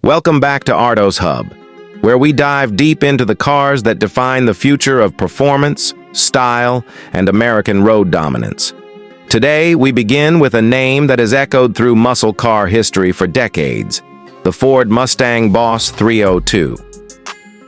Welcome back to Artos Hub, where we dive deep into the cars that define the future of performance, style, and American road dominance. Today, we begin with a name that has echoed through muscle car history for decades, the Ford Mustang Boss 302.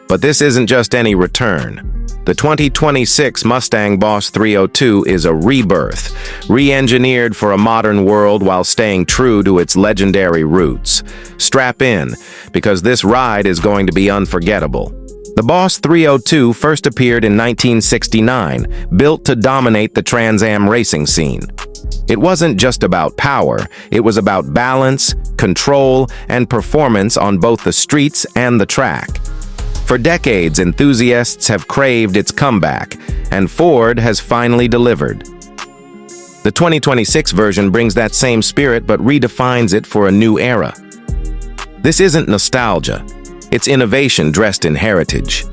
But this isn't just any return. The 2026 Mustang Boss 302 is a rebirth, re-engineered for a modern world while staying true to its legendary roots. Strap in, because this ride is going to be unforgettable. The Boss 302 first appeared in 1969, built to dominate the Trans Am racing scene. It wasn't just about power, it was about balance, control, and performance on both the streets and the track. For decades, enthusiasts have craved its comeback, and Ford has finally delivered. The 2026 version brings that same spirit but redefines it for a new era. This isn't nostalgia, it's innovation dressed in heritage.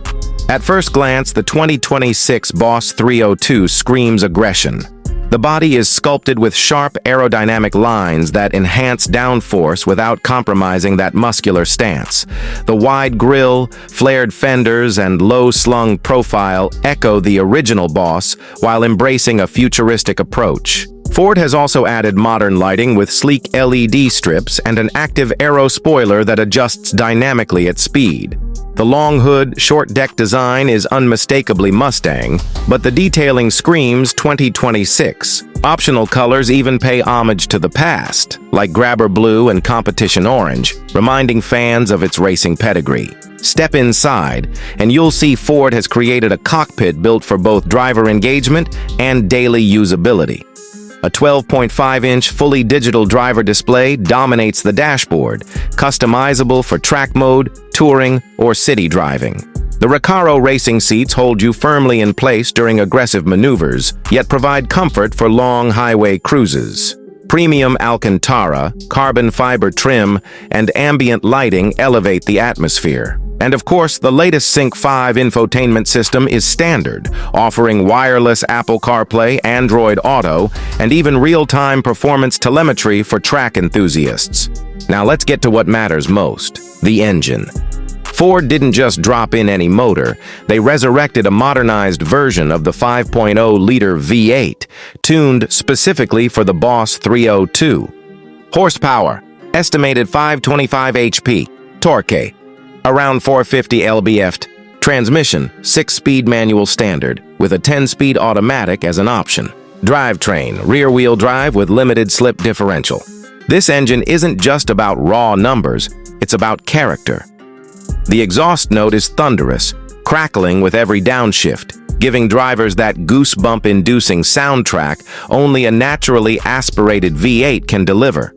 At first glance, the 2026 Boss 302 screams aggression. The body is sculpted with sharp aerodynamic lines that enhance downforce without compromising that muscular stance. The wide grille, flared fenders, and low-slung profile echo the original Boss while embracing a futuristic approach. Ford has also added modern lighting with sleek LED strips and an active aero spoiler that adjusts dynamically at speed. The long hood, short deck design is unmistakably Mustang, but the detailing screams 2026. Optional colors even pay homage to the past, like grabber blue and competition orange, reminding fans of its racing pedigree. Step inside, and you'll see Ford has created a cockpit built for both driver engagement and daily usability. A 12.5-inch fully digital driver display dominates the dashboard, customizable for track mode, touring, or city driving. The Recaro racing seats hold you firmly in place during aggressive maneuvers, yet provide comfort for long highway cruises. Premium Alcantara, carbon fiber trim, and ambient lighting elevate the atmosphere. And of course, the latest Sync 5 infotainment system is standard, offering wireless Apple CarPlay, Android Auto, and even real-time performance telemetry for track enthusiasts. Now let's get to what matters most, the engine. Ford didn't just drop in any motor, they resurrected a modernized version of the 5.0-liter V8, tuned specifically for the Boss 302. Horsepower, estimated 525 HP, torque, around 450 lb-ft. Transmission, 6-speed manual standard, with a 10-speed automatic as an option. Drivetrain, rear-wheel drive with limited slip differential. This engine isn't just about raw numbers, it's about character. The exhaust note is thunderous, crackling with every downshift, giving drivers that goosebump-inducing soundtrack only a naturally aspirated V8 can deliver.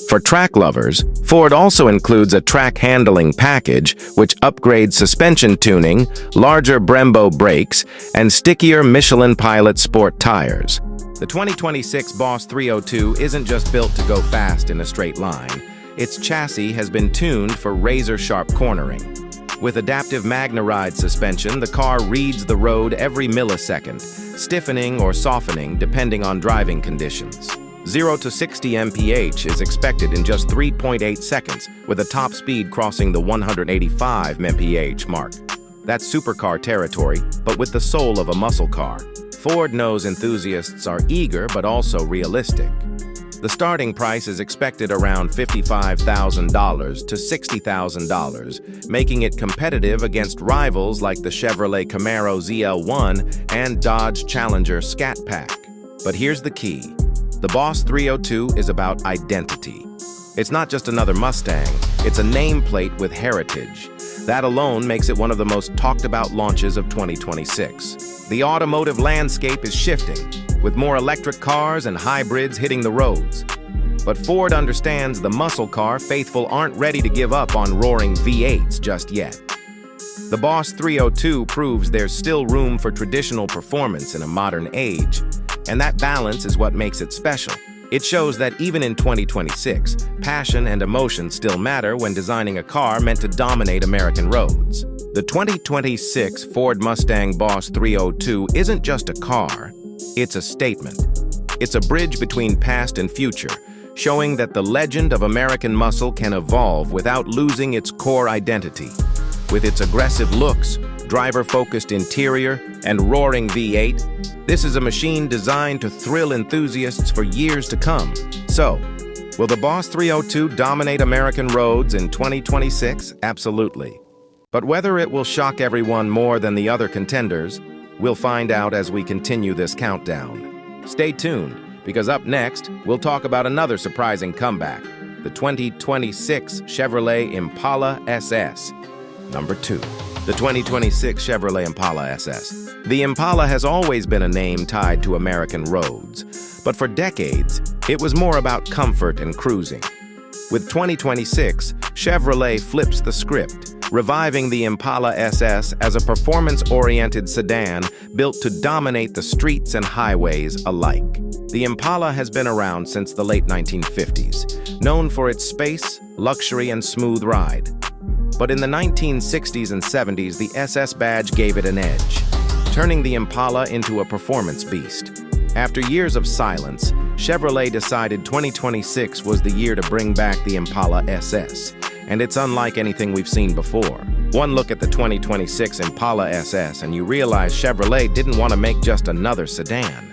For track lovers, Ford also includes a track handling package which upgrades suspension tuning, larger Brembo brakes, and stickier Michelin Pilot Sport tires. The 2026 Boss 302 isn't just built to go fast in a straight line. Its chassis has been tuned for razor-sharp cornering. With adaptive MagneRide suspension, the car reads the road every millisecond, stiffening or softening depending on driving conditions. 0 to 60 mph is expected in just 3.8 seconds, with a top speed crossing the 185 mph mark. That's supercar territory, but with the soul of a muscle car. Ford knows enthusiasts are eager but also realistic. The starting price is expected around $55,000 to $60,000, making it competitive against rivals like the Chevrolet Camaro ZL1 and Dodge Challenger Scat Pack. But here's the key. The Boss 302 is about identity. It's not just another Mustang, it's a nameplate with heritage. That alone makes it one of the most talked-about launches of 2026. The automotive landscape is shifting, with more electric cars and hybrids hitting the roads. But Ford understands the muscle car faithful aren't ready to give up on roaring V8s just yet. The Boss 302 proves there's still room for traditional performance in a modern age, and that balance is what makes it special. It shows that even in 2026, passion and emotion still matter when designing a car meant to dominate American roads. The 2026 Ford Mustang Boss 302 isn't just a car, it's a statement. It's a bridge between past and future, showing that the legend of American muscle can evolve without losing its core identity. With its aggressive looks, driver-focused interior, and roaring V8, this is a machine designed to thrill enthusiasts for years to come. So, will the Boss 302 dominate American roads in 2026? Absolutely. But whether it will shock everyone more than the other contenders, we'll find out as we continue this countdown. Stay tuned, because up next, we'll talk about another surprising comeback, the 2026 Chevrolet Impala SS. Number 2. The 2026 Chevrolet Impala SS. The Impala has always been a name tied to American roads, but for decades, it was more about comfort and cruising. With 2026, Chevrolet flips the script, reviving the Impala SS as a performance-oriented sedan built to dominate the streets and highways alike. The Impala has been around since the late 1950s, known for its space, luxury, and smooth ride. But in the 1960s and 70s, the SS badge gave it an edge, turning the Impala into a performance beast. After years of silence, Chevrolet decided 2026 was the year to bring back the Impala SS, and it's unlike anything we've seen before. One look at the 2026 Impala SS and you realize Chevrolet didn't want to make just another sedan.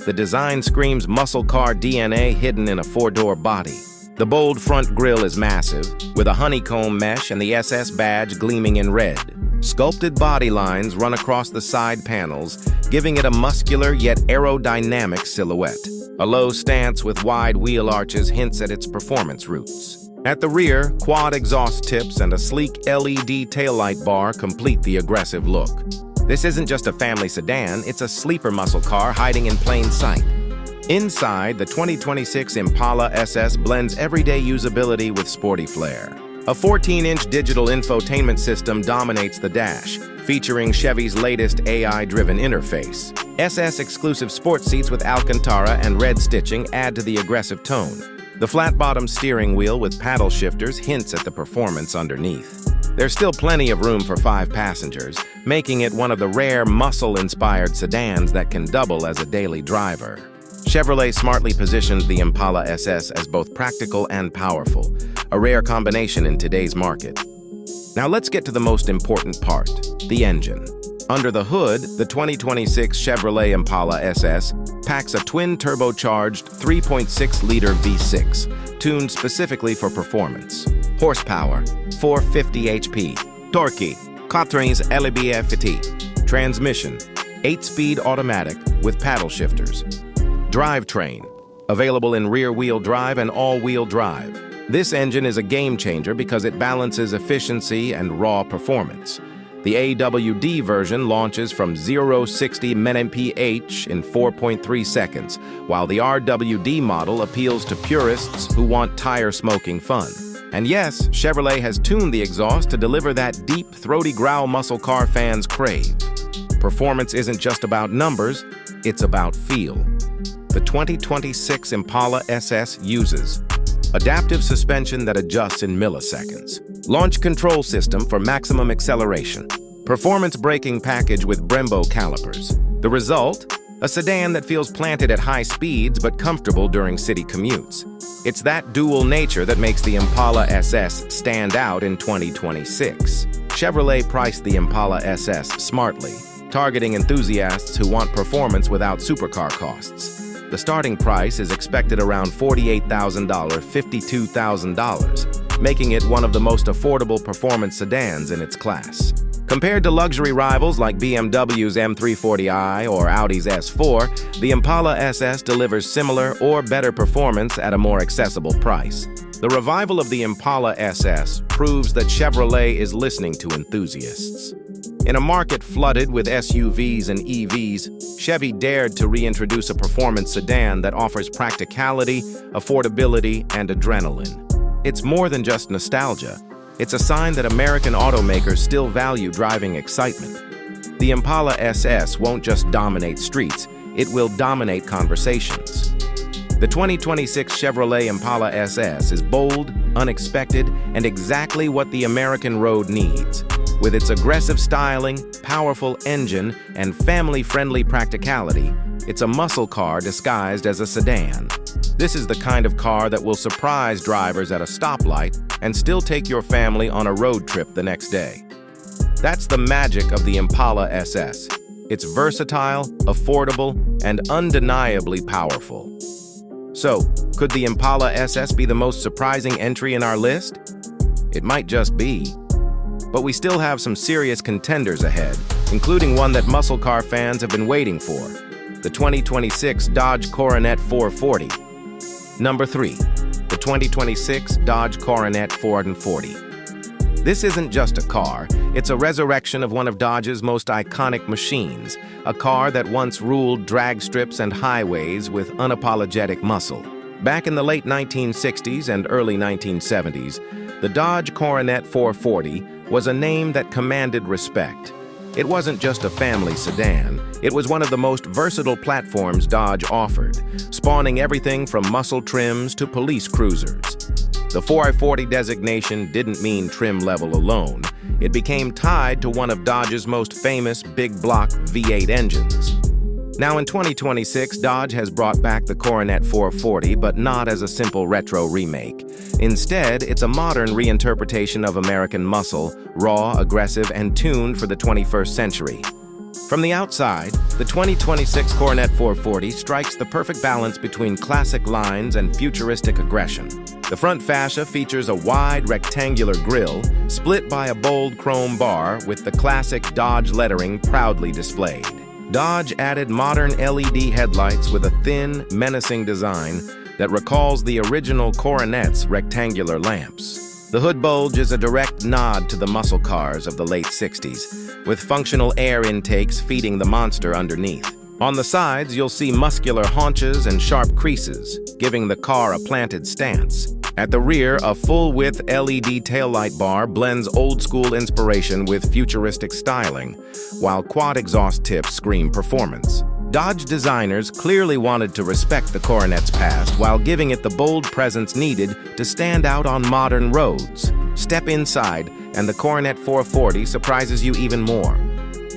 The design screams muscle car DNA hidden in a four-door body. The bold front grille is massive, with a honeycomb mesh and the SS badge gleaming in red. Sculpted body lines run across the side panels, giving it a muscular yet aerodynamic silhouette. A low stance with wide wheel arches hints at its performance roots. At the rear, quad exhaust tips and a sleek LED taillight bar complete the aggressive look. This isn't just a family sedan, it's a sleeper muscle car hiding in plain sight. Inside, the 2026 Impala SS blends everyday usability with sporty flair. A 14-inch digital infotainment system dominates the dash, featuring Chevy's latest AI-driven interface. SS-exclusive sports seats with Alcantara and red stitching add to the aggressive tone. The flat-bottom steering wheel with paddle shifters hints at the performance underneath. There's still plenty of room for 5 passengers, making it one of the rare muscle-inspired sedans that can double as a daily driver. Chevrolet smartly positioned the Impala SS as both practical and powerful, a rare combination in today's market. Now let's get to the most important part, the engine. Under the hood, the 2026 Chevrolet Impala SS packs a twin-turbocharged 3.6-liter V6, tuned specifically for performance. Horsepower, 450 HP. Torque, 4 lb-ft. Transmission, 8-speed automatic with paddle shifters. Drivetrain, available in rear-wheel drive and all-wheel drive. This engine is a game-changer because it balances efficiency and raw performance. The AWD version launches from 0-60 mph in 4.3 seconds, while the RWD model appeals to purists who want tire-smoking fun. And yes, Chevrolet has tuned the exhaust to deliver that deep, throaty growl muscle car fans crave. Performance isn't just about numbers, it's about feel. The 2026 Impala SS uses adaptive suspension that adjusts in milliseconds, launch control system for maximum acceleration, performance braking package with Brembo calipers. The result? A sedan that feels planted at high speeds but comfortable during city commutes. It's that dual nature that makes the Impala SS stand out in 2026. Chevrolet priced the Impala SS smartly, targeting enthusiasts who want performance without supercar costs. The starting price is expected around $48,000, $52,000, making it one of the most affordable performance sedans in its class. Compared to luxury rivals like BMW's M340i or Audi's S4, the Impala SS delivers similar or better performance at a more accessible price. The revival of the Impala SS proves that Chevrolet is listening to enthusiasts. In a market flooded with SUVs and EVs, Chevy dared to reintroduce a performance sedan that offers practicality, affordability, and adrenaline. It's more than just nostalgia. It's a sign that American automakers still value driving excitement. The Impala SS won't just dominate streets, it will dominate conversations. The 2026 Chevrolet Impala SS is bold, unexpected, and exactly what the American road needs. With its aggressive styling, powerful engine, and family-friendly practicality, it's a muscle car disguised as a sedan. This is the kind of car that will surprise drivers at a stoplight and still take your family on a road trip the next day. That's the magic of the Impala SS. It's versatile, affordable, and undeniably powerful. So, could the Impala SS be the most surprising entry in our list? It might just be. But we still have some serious contenders ahead, including one that muscle car fans have been waiting for, the 2026 Dodge Coronet 440. Number 3, the 2026 Dodge Coronet 440. This isn't just a car, it's a resurrection of one of Dodge's most iconic machines, a car that once ruled drag strips and highways with unapologetic muscle. Back in the late 1960s and early 1970s, the Dodge Coronet 440 was a name that commanded respect. It wasn't just a family sedan, it was one of the most versatile platforms Dodge offered, spawning everything from muscle trims to police cruisers. The 440 designation didn't mean trim level alone. It became tied to one of Dodge's most famous big block V8 engines. Now in 2026, Dodge has brought back the Coronet 440, but not as a simple retro remake. Instead, it's a modern reinterpretation of American muscle, raw, aggressive, and tuned for the 21st century. From the outside, the 2026 Coronet 440 strikes the perfect balance between classic lines and futuristic aggression. The front fascia features a wide rectangular grille, split by a bold chrome bar with the classic Dodge lettering proudly displayed. Dodge added modern LED headlights with a thin, menacing design that recalls the original Coronet's rectangular lamps. The hood bulge is a direct nod to the muscle cars of the late 60s, with functional air intakes feeding the monster underneath. On the sides, you'll see muscular haunches and sharp creases, giving the car a planted stance. At the rear, a full-width LED taillight bar blends old-school inspiration with futuristic styling, while quad exhaust tips scream performance. Dodge designers clearly wanted to respect the Coronet's past while giving it the bold presence needed to stand out on modern roads. Step inside, and the Coronet 440 surprises you even more.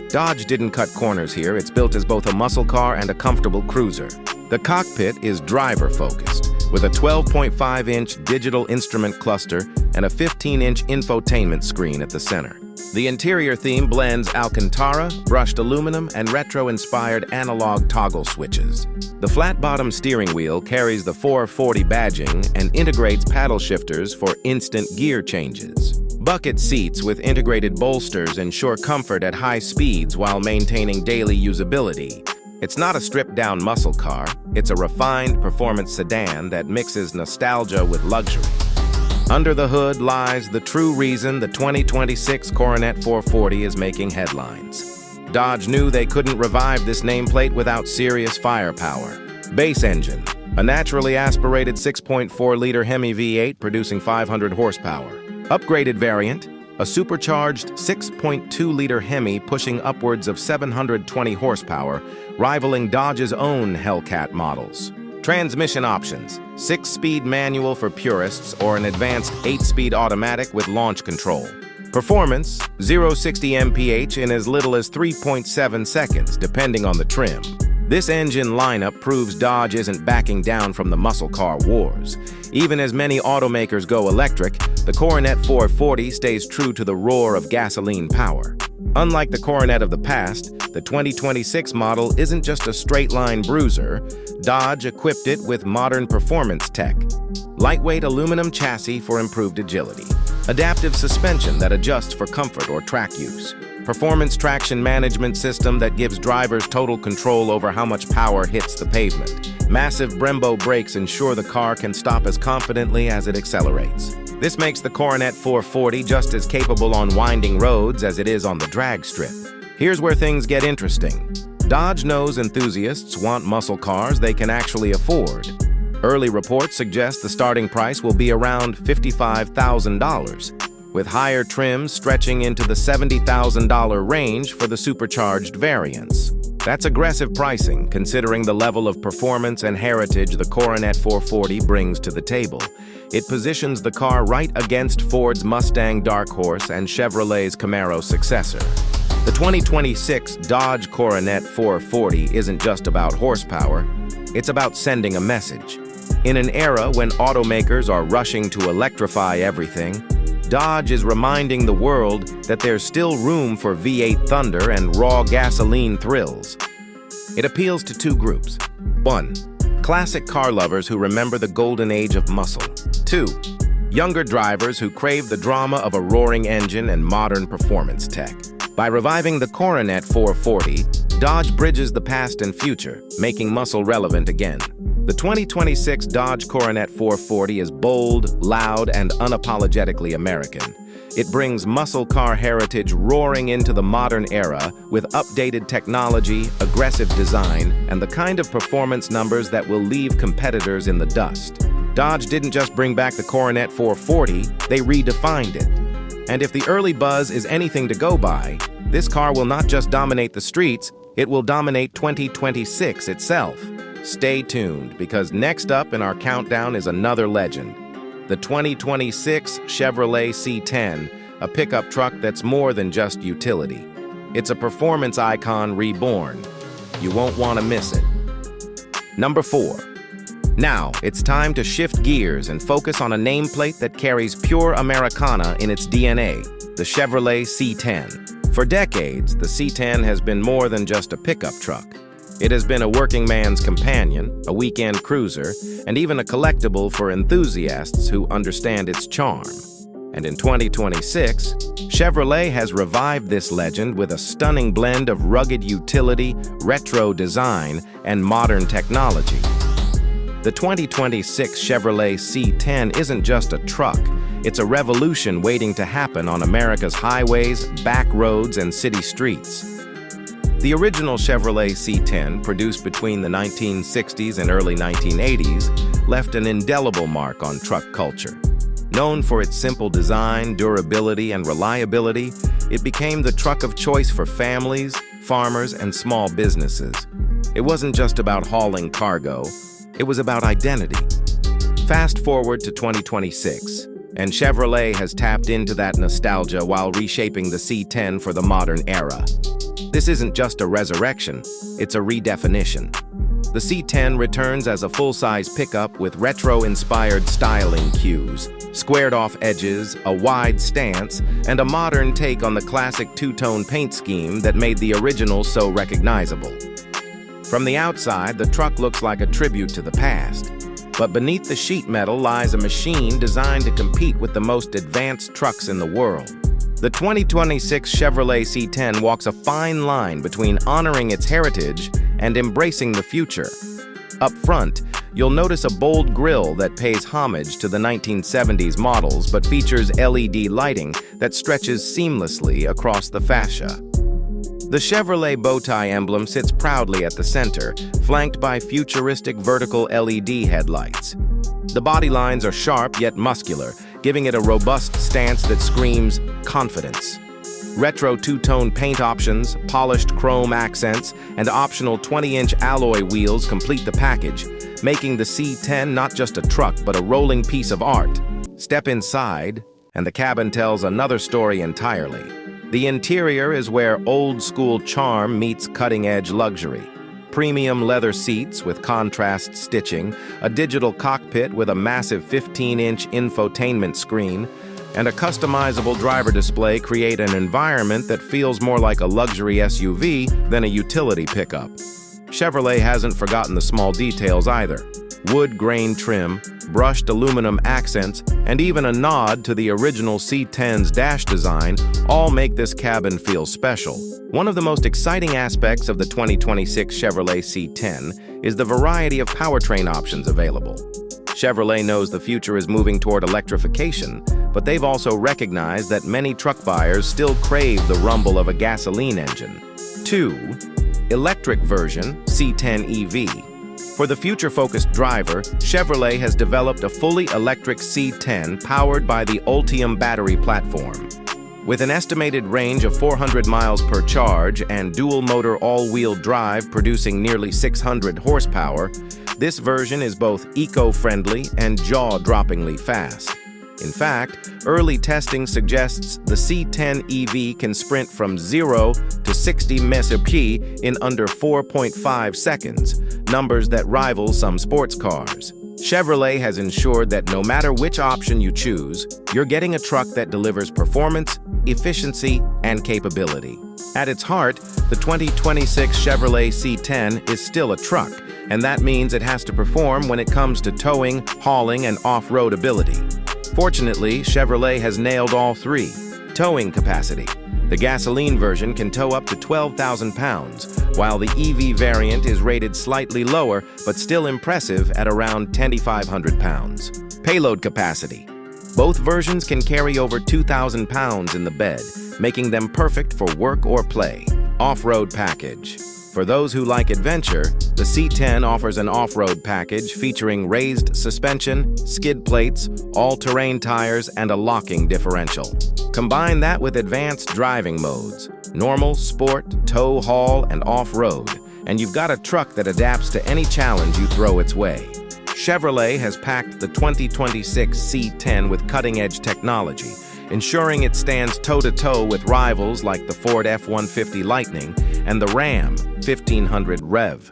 Dodge didn't cut corners here. It's built as both a muscle car and a comfortable cruiser. The cockpit is driver-focused, with a 12.5-inch digital instrument cluster and a 15-inch infotainment screen at the center. The interior theme blends Alcantara, brushed aluminum, and retro-inspired analog toggle switches. The flat-bottom steering wheel carries the 440 badging and integrates paddle shifters for instant gear changes. Bucket seats with integrated bolsters ensure comfort at high speeds while maintaining daily usability. It's not a stripped-down muscle car, it's a refined performance sedan that mixes nostalgia with luxury. Under the hood lies the true reason the 2026 Coronet 440 is making headlines. Dodge knew they couldn't revive this nameplate without serious firepower. Base engine, a naturally aspirated 6.4-liter Hemi V8 producing 500 horsepower. Upgraded variant, a supercharged 6.2-liter Hemi pushing upwards of 720 horsepower, rivaling Dodge's own Hellcat models. Transmission options, 6-speed manual for purists or an advanced 8-speed automatic with launch control. Performance, 0-60 mph in as little as 3.7 seconds, depending on the trim. This engine lineup proves Dodge isn't backing down from the muscle car wars. Even as many automakers go electric, the Coronet 440 stays true to the roar of gasoline power. Unlike the Coronet of the past, the 2026 model isn't just a straight-line bruiser. Dodge equipped it with modern performance tech. Lightweight aluminum chassis for improved agility. Adaptive suspension that adjusts for comfort or track use. Performance traction management system that gives drivers total control over how much power hits the pavement. Massive Brembo brakes ensure the car can stop as confidently as it accelerates. This makes the Coronet 440 just as capable on winding roads as it is on the drag strip. Here's where things get interesting. Dodge knows enthusiasts want muscle cars they can actually afford. Early reports suggest the starting price will be around $55,000, with higher trims stretching into the $70,000 range for the supercharged variants. That's aggressive pricing, considering the level of performance and heritage the Coronet 440 brings to the table. It positions the car right against Ford's Mustang Dark Horse and Chevrolet's Camaro successor. The 2026 Dodge Coronet 440 isn't just about horsepower, it's about sending a message. In an era when automakers are rushing to electrify everything, Dodge is reminding the world that there's still room for V8 thunder and raw gasoline thrills. It appeals to two groups. 1. Classic car lovers who remember the golden age of muscle. 2. Younger drivers who crave the drama of a roaring engine and modern performance tech. By reviving the Coronet 440, Dodge bridges the past and future, making muscle relevant again. The 2026 Dodge Coronet 440 is bold, loud, and unapologetically American. It brings muscle car heritage roaring into the modern era with updated technology, aggressive design, and the kind of performance numbers that will leave competitors in the dust. Dodge didn't just bring back the Coronet 440, they redefined it. And if the early buzz is anything to go by, this car will not just dominate the streets, it will dominate 2026 itself. Stay tuned, because next up in our countdown is another legend. The 2026 Chevrolet C10, a pickup truck that's more than just utility. It's a performance icon reborn. You won't want to miss it. Number 4. Now, it's time to shift gears and focus on a nameplate that carries pure Americana in its DNA, the Chevrolet C10. For decades, the C10 has been more than just a pickup truck. It has been a working man's companion, a weekend cruiser, and even a collectible for enthusiasts who understand its charm. And in 2026, Chevrolet has revived this legend with a stunning blend of rugged utility, retro design, and modern technology. The 2026 Chevrolet C10 isn't just a truck, it's a revolution waiting to happen on America's highways, back roads, and city streets. The original Chevrolet C10, produced between the 1960s and early 1980s, left an indelible mark on truck culture. Known for its simple design, durability, and reliability, it became the truck of choice for families, farmers, and small businesses. It wasn't just about hauling cargo, it was about identity. Fast forward to 2026, and Chevrolet has tapped into that nostalgia while reshaping the C10 for the modern era. This isn't just a resurrection, it's a redefinition. The C10 returns as a full-size pickup with retro-inspired styling cues, squared-off edges, a wide stance, and a modern take on the classic two-tone paint scheme that made the original so recognizable. From the outside, the truck looks like a tribute to the past, but beneath the sheet metal lies a machine designed to compete with the most advanced trucks in the world. The 2026 Chevrolet C10 walks a fine line between honoring its heritage and embracing the future. Up front, you'll notice a bold grille that pays homage to the 1970s models but features LED lighting that stretches seamlessly across the fascia. The Chevrolet bowtie emblem sits proudly at the center, flanked by futuristic vertical LED headlights. The body lines are sharp yet muscular, giving it a robust stance that screams confidence. Retro two-tone paint options, polished chrome accents, and optional 20-inch alloy wheels complete the package, making the C10 not just a truck but a rolling piece of art. Step inside, and the cabin tells another story entirely. The interior is where old-school charm meets cutting-edge luxury. Premium leather seats with contrast stitching, a digital cockpit with a massive 15-inch infotainment screen, and a customizable driver display create an environment that feels more like a luxury SUV than a utility pickup. Chevrolet hasn't forgotten the small details either. Wood grain trim, brushed aluminum accents, and even a nod to the original C10's dash design all make this cabin feel special. One of the most exciting aspects of the 2026 Chevrolet C10 is the variety of powertrain options available. Chevrolet knows the future is moving toward electrification, but they've also recognized that many truck buyers still crave the rumble of a gasoline engine. 2. Electric version, C10 EV. For the future-focused driver, Chevrolet has developed a fully electric C10 powered by the Ultium battery platform. With an estimated range of 400 miles per charge and dual-motor all-wheel drive producing nearly 600 horsepower, this version is both eco-friendly and jaw-droppingly fast. In fact, early testing suggests the C10 EV can sprint from 0 to 60 mph in under 4.5 seconds, numbers that rival some sports cars. Chevrolet has ensured that no matter which option you choose, you're getting a truck that delivers performance, efficiency, and capability. At its heart, the 2026 Chevrolet C10 is still a truck, and that means it has to perform when it comes to towing, hauling, and off-road ability. Fortunately, Chevrolet has nailed all three. Towing capacity. The gasoline version can tow up to 12,000 pounds, while the EV variant is rated slightly lower but still impressive at around 2,500 pounds. Payload capacity. Both versions can carry over 2,000 pounds in the bed, making them perfect for work or play. Off-road package. For those who like adventure, the C10 offers an off-road package featuring raised suspension, skid plates, all-terrain tires, and a locking differential. Combine that with advanced driving modes, normal, sport, tow, haul, and off-road, and you've got a truck that adapts to any challenge you throw its way. Chevrolet has packed the 2026 C10 with cutting-edge technology, ensuring it stands toe-to-toe with rivals like the Ford F-150 Lightning and the Ram 1500 Rev.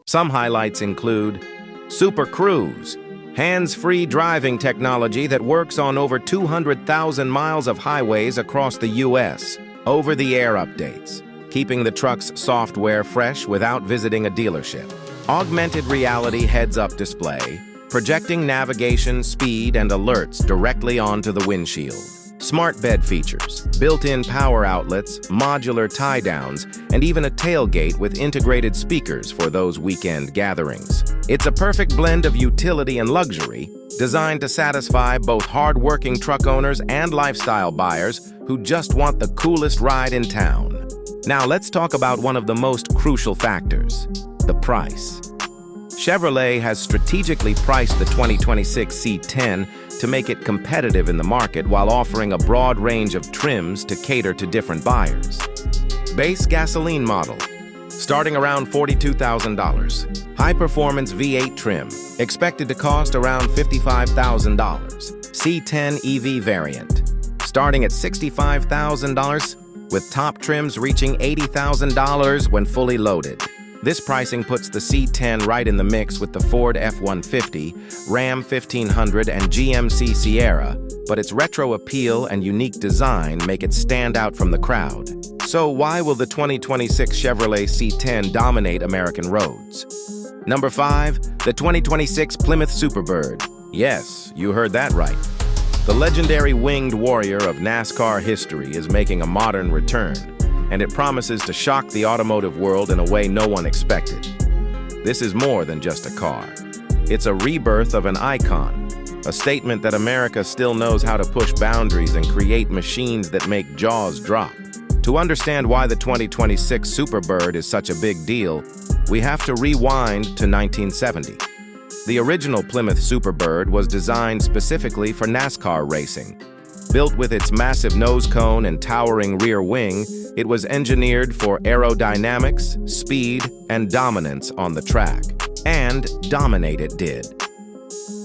Some highlights include Super Cruise, hands-free driving technology that works on over 200,000 miles of highways across the U.S. Over-the-air updates, keeping the truck's software fresh without visiting a dealership. Augmented reality heads-up display, projecting navigation, speed, and alerts directly onto the windshield. Smart bed features, built-in power outlets, modular tie-downs, and even a tailgate with integrated speakers for those weekend gatherings. It's a perfect blend of utility and luxury, designed to satisfy both hard-working truck owners and lifestyle buyers who just want the coolest ride in town. Now let's talk about one of the most crucial factors, the price. Chevrolet has strategically priced the 2026 C10 to make it competitive in the market while offering a broad range of trims to cater to different buyers. Base gasoline model, starting around $42,000. High-performance V8 trim, expected to cost around $55,000. C10 EV variant, starting at $65,000, with top trims reaching $80,000 when fully loaded. This pricing puts the C10 right in the mix with the Ford F-150, Ram 1500, and GMC Sierra, but its retro appeal and unique design make it stand out from the crowd. So why will the 2026 Chevrolet C10 dominate American roads? Number 5, the 2026 Plymouth Superbird. Yes, you heard that right. The legendary winged warrior of NASCAR history is making a modern return, and it promises to shock the automotive world in a way no one expected. This is more than just a car. It's a rebirth of an icon, a statement that America still knows how to push boundaries and create machines that make jaws drop. To understand why the 2026 Superbird is such a big deal, we have to rewind to 1970. The original Plymouth Superbird was designed specifically for NASCAR racing. Built with its massive nose cone and towering rear wing, it was engineered for aerodynamics, speed, and dominance on the track. And dominate it did.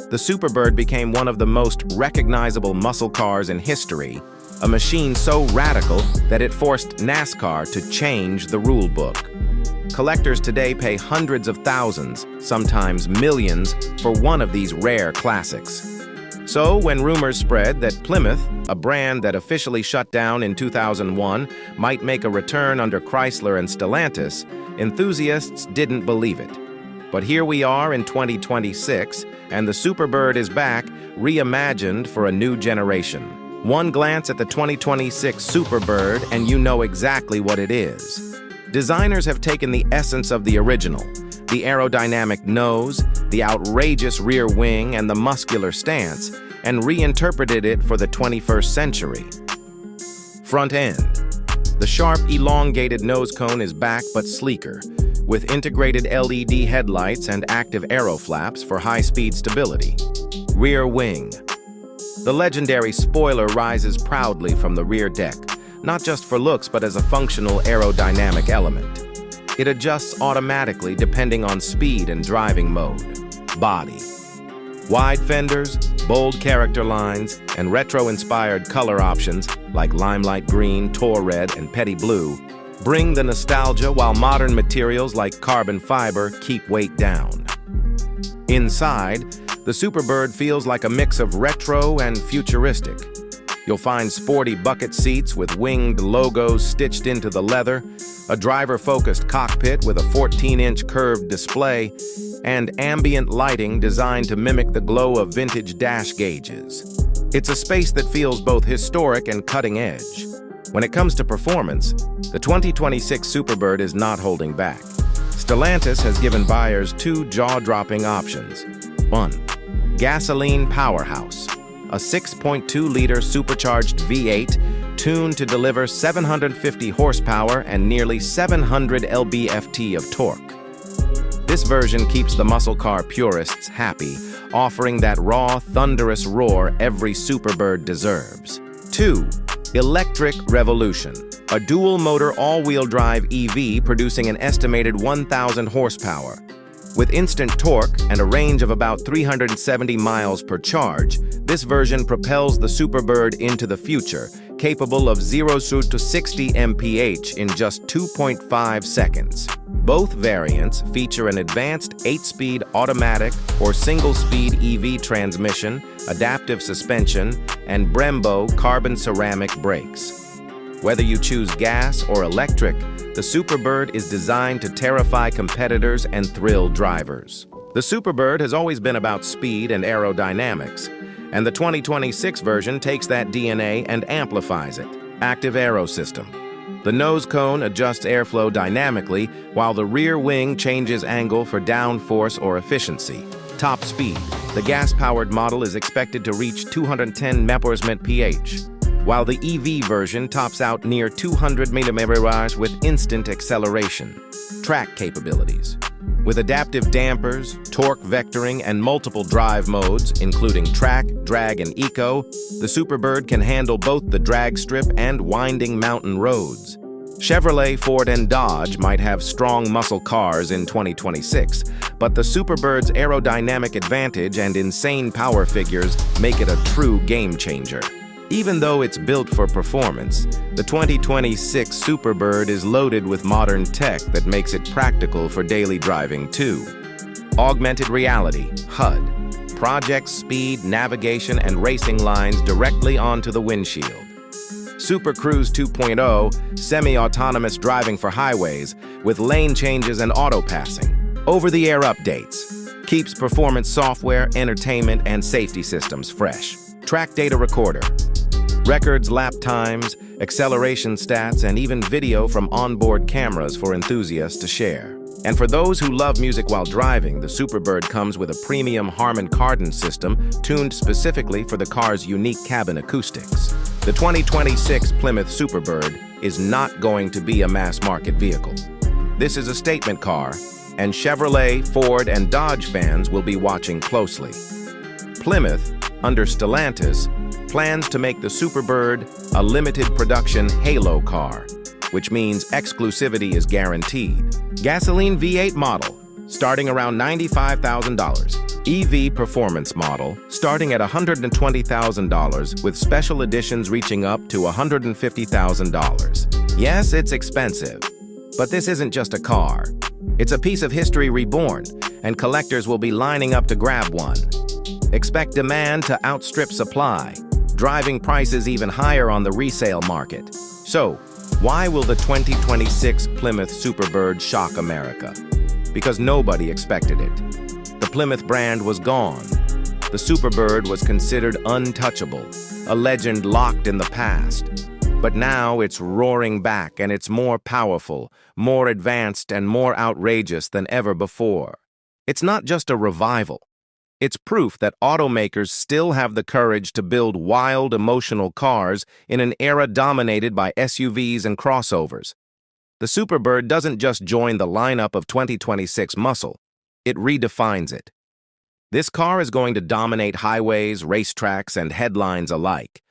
The Superbird became one of the most recognizable muscle cars in history, a machine so radical that it forced NASCAR to change the rule book. Collectors today pay hundreds of thousands, sometimes millions, for one of these rare classics. So, when rumors spread that Plymouth, a brand that officially shut down in 2001, might make a return under Chrysler and Stellantis, enthusiasts didn't believe it. But here we are in 2026, and the Superbird is back, reimagined for a new generation. One glance at the 2026 Superbird and you know exactly what it is. Designers have taken the essence of the original, the aerodynamic nose, the outrageous rear wing, and the muscular stance, and reinterpreted it for the 21st century. Front end. The sharp, elongated nose cone is back but sleeker, with integrated LED headlights and active aero flaps for high-speed stability. Rear wing. The legendary spoiler rises proudly from the rear deck, not just for looks but as a functional aerodynamic element. It adjusts automatically depending on speed and driving mode. Body. Wide fenders, bold character lines, and retro-inspired color options like limelight green, tour red, and petty blue bring the nostalgia while modern materials like carbon fiber keep weight down. Inside, the Superbird feels like a mix of retro and futuristic. You'll find sporty bucket seats with winged logos stitched into the leather, a driver-focused cockpit with a 14-inch curved display, and ambient lighting designed to mimic the glow of vintage dash gauges. It's a space that feels both historic and cutting-edge. When it comes to performance, the 2026 Superbird is not holding back. Stellantis has given buyers two jaw-dropping options. 1. Gasoline powerhouse. A 6.2-liter supercharged V8 tuned to deliver 750 horsepower and nearly 700 lb-ft of torque. This version keeps the muscle car purists happy, offering that raw, thunderous roar every Superbird deserves. 2. Electric revolution. A dual-motor all-wheel drive EV producing an estimated 1,000 horsepower. With instant torque and a range of about 370 miles per charge, this version propels the Superbird into the future, capable of 0 to 60 mph in just 2.5 seconds. Both variants feature an advanced 8-speed automatic or single-speed EV transmission, adaptive suspension, and Brembo carbon ceramic brakes. Whether you choose gas or electric, the Superbird is designed to terrify competitors and thrill drivers. The Superbird has always been about speed and aerodynamics, and the 2026 version takes that DNA and amplifies it. Active Aero System. The nose cone adjusts airflow dynamically, while the rear wing changes angle for downforce or efficiency. Top speed. The gas-powered model is expected to reach 210 mph, while the EV version tops out near 200 mph with instant acceleration. Track capabilities. With adaptive dampers, torque vectoring, and multiple drive modes, including track, drag, and eco, the Superbird can handle both the drag strip and winding mountain roads. Chevrolet, Ford, and Dodge might have strong muscle cars in 2026, but the Superbird's aerodynamic advantage and insane power figures make it a true game-changer. Even though it's built for performance, the 2026 Superbird is loaded with modern tech that makes it practical for daily driving too. Augmented reality, HUD, projects speed, navigation, and racing lines directly onto the windshield. Super Cruise 2.0, semi-autonomous driving for highways, with lane changes and auto-passing. Over-the-air updates, keeps performance software, entertainment, and safety systems fresh. Track data recorder, records lap times, acceleration stats, and even video from onboard cameras for enthusiasts to share. And for those who love music while driving, the Superbird comes with a premium Harman Kardon system tuned specifically for the car's unique cabin acoustics. The 2026 Plymouth Superbird is not going to be a mass-market vehicle. This is a statement car, and Chevrolet, Ford, and Dodge fans will be watching closely. Plymouth, under Stellantis, plans to make the Superbird a limited production halo car, which means exclusivity is guaranteed. Gasoline V8 model, starting around $95,000. EV performance model, starting at $120,000 with special editions reaching up to $150,000. Yes, it's expensive, but this isn't just a car. It's a piece of history reborn, and collectors will be lining up to grab one. Expect demand to outstrip supply, driving prices even higher on the resale market. So, why will the 2026 Plymouth Superbird shock America? Because nobody expected it. The Plymouth brand was gone. The Superbird was considered untouchable, a legend locked in the past. But now it's roaring back, and it's more powerful, more advanced, and more outrageous than ever before. It's not just a revival. It's proof that automakers still have the courage to build wild, emotional cars in an era dominated by SUVs and crossovers. The Superbird doesn't just join the lineup of 2026 muscle, it redefines it. This car is going to dominate highways, racetracks, and headlines alike.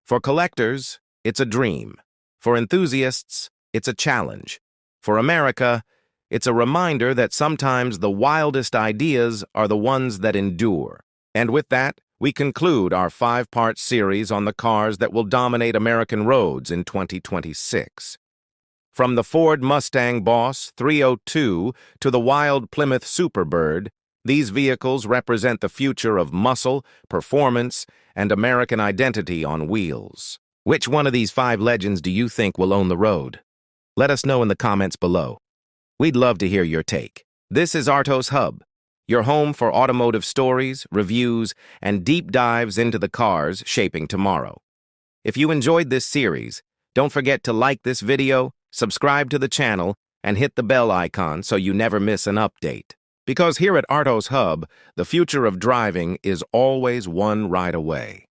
For collectors, it's a dream. For enthusiasts, it's a challenge. For America, it's a reminder that sometimes the wildest ideas are the ones that endure. And with that, we conclude our 5-part series on the cars that will dominate American roads in 2026. From the Ford Mustang Boss 302 to the wild Plymouth Superbird, These vehicles represent the future of muscle, performance, and American identity on wheels. Which one of these 5 legends do you think will own the road? Let us know in the comments below. We'd love to hear your take. This is Artos Hub, your home for automotive stories, reviews, and deep dives into the cars shaping tomorrow. If you enjoyed this series, don't forget to like this video, subscribe to the channel, and hit the bell icon so you never miss an update. Because here at Artos Hub, the future of driving is always one ride away.